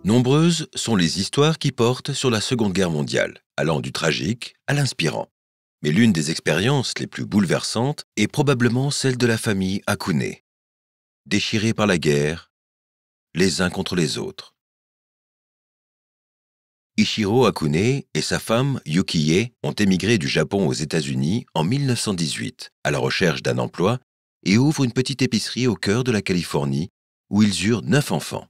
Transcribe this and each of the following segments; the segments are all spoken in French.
Nombreuses sont les histoires qui portent sur la Seconde Guerre mondiale, allant du tragique à l'inspirant. Mais l'une des expériences les plus bouleversantes est probablement celle de la famille Akune, déchirée par la guerre, les uns contre les autres. Ichiro Akune et sa femme Yukiye ont émigré du Japon aux États-Unis en 1918 à la recherche d'un emploi et ouvrent une petite épicerie au cœur de la Californie où ils eurent 9 enfants.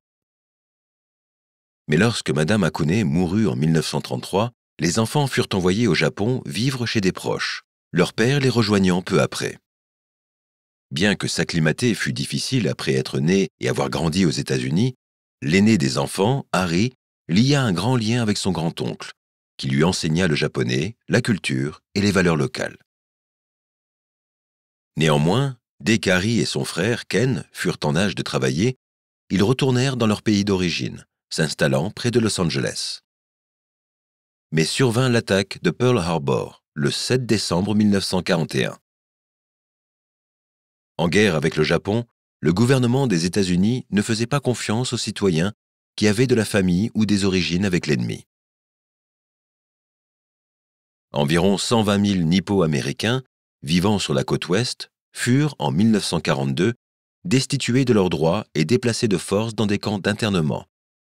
Mais lorsque Madame Akune mourut en 1933, les enfants furent envoyés au Japon vivre chez des proches, leur père les rejoignant peu après. Bien que s'acclimater fût difficile après être né et avoir grandi aux États-Unis, l'aîné des enfants, Harry, lia un grand lien avec son grand-oncle, qui lui enseigna le japonais, la culture et les valeurs locales. Néanmoins, dès qu'Harry et son frère, Ken, furent en âge de travailler, ils retournèrent dans leur pays d'origine, s'installant près de Los Angeles. Mais survint l'attaque de Pearl Harbor, le 7 décembre 1941. En guerre avec le Japon, le gouvernement des États-Unis ne faisait pas confiance aux citoyens qui avaient de la famille ou des origines avec l'ennemi. Environ 120 000 Nippo-Américains, vivant sur la côte ouest, furent, en 1942, destitués de leurs droits et déplacés de force dans des camps d'internement,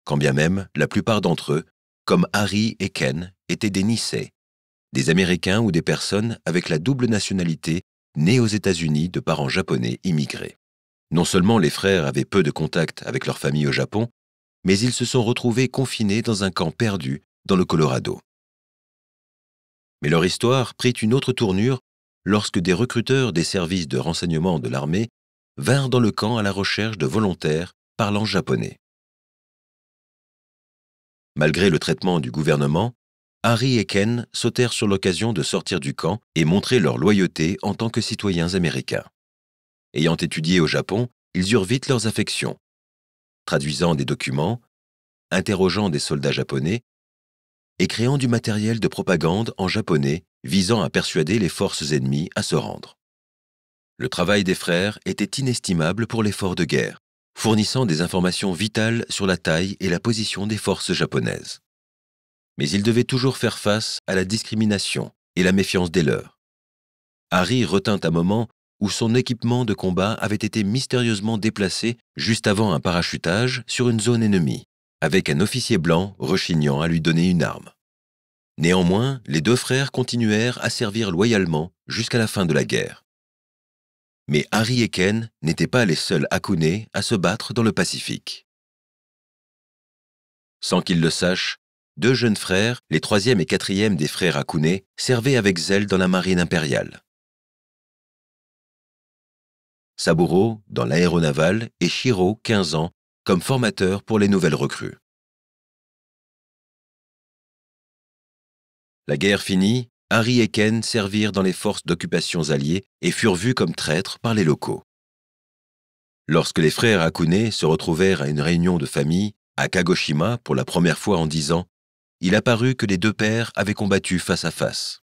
quand bien même la plupart d'entre eux, comme Harry et Ken, étaient des Nisei, des Américains ou des personnes avec la double nationalité nées aux États-Unis de parents japonais immigrés. Non seulement les frères avaient peu de contact avec leur famille au Japon, mais ils se sont retrouvés confinés dans un camp perdu dans le Colorado. Mais leur histoire prit une autre tournure lorsque des recruteurs des services de renseignement de l'armée vinrent dans le camp à la recherche de volontaires parlant japonais. Malgré le traitement du gouvernement, Harry et Ken sautèrent sur l'occasion de sortir du camp et montrer leur loyauté en tant que citoyens américains. Ayant étudié au Japon, ils eurent vite leurs affections, traduisant des documents, interrogeant des soldats japonais et créant du matériel de propagande en japonais visant à persuader les forces ennemies à se rendre. Le travail des frères était inestimable pour l'effort de guerre, fournissant des informations vitales sur la taille et la position des forces japonaises. Mais ils devaient toujours faire face à la discrimination et la méfiance des leurs. Harry retint un moment où son équipement de combat avait été mystérieusement déplacé juste avant un parachutage sur une zone ennemie, avec un officier blanc rechignant à lui donner une arme. Néanmoins, les deux frères continuèrent à servir loyalement jusqu'à la fin de la guerre. Mais Harry et Ken n'étaient pas les seuls Akune à se battre dans le Pacifique. Sans qu'ils le sachent, deux jeunes frères, les troisième et quatrième des frères Akune, servaient avec zèle dans la marine impériale. Saburo, dans l'aéronaval, et Shiro, 15 ans, comme formateur pour les nouvelles recrues. La guerre finie, Harry et Ken servirent dans les forces d'occupation alliées et furent vus comme traîtres par les locaux. Lorsque les frères Akune se retrouvèrent à une réunion de famille, à Kagoshima pour la première fois en 10 ans, il apparut que les deux pères avaient combattu face à face.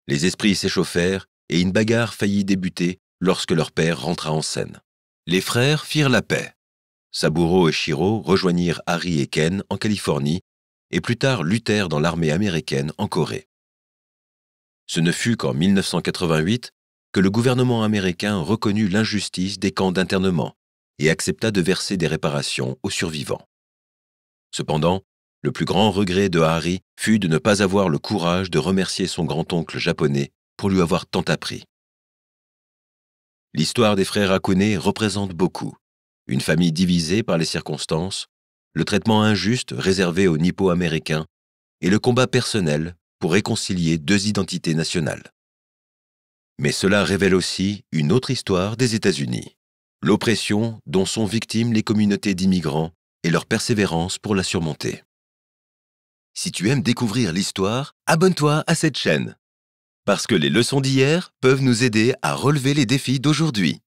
Les esprits s'échauffèrent et une bagarre faillit débuter lorsque leur père rentra en scène. Les frères firent la paix. Saburo et Shiro rejoignirent Harry et Ken en Californie et plus tard luttèrent dans l'armée américaine en Corée. Ce ne fut qu'en 1988 que le gouvernement américain reconnut l'injustice des camps d'internement et accepta de verser des réparations aux survivants. Cependant, le plus grand regret de Harry fut de ne pas avoir le courage de remercier son grand-oncle japonais pour lui avoir tant appris. L'histoire des frères Akune représente beaucoup. Une famille divisée par les circonstances, le traitement injuste réservé aux Nippo-Américains et le combat personnel pour réconcilier deux identités nationales. Mais cela révèle aussi une autre histoire des États-Unis, l'oppression dont sont victimes les communautés d'immigrants et leur persévérance pour la surmonter. Si tu aimes découvrir l'histoire, abonne-toi à cette chaîne. Parce que les leçons d'hier peuvent nous aider à relever les défis d'aujourd'hui.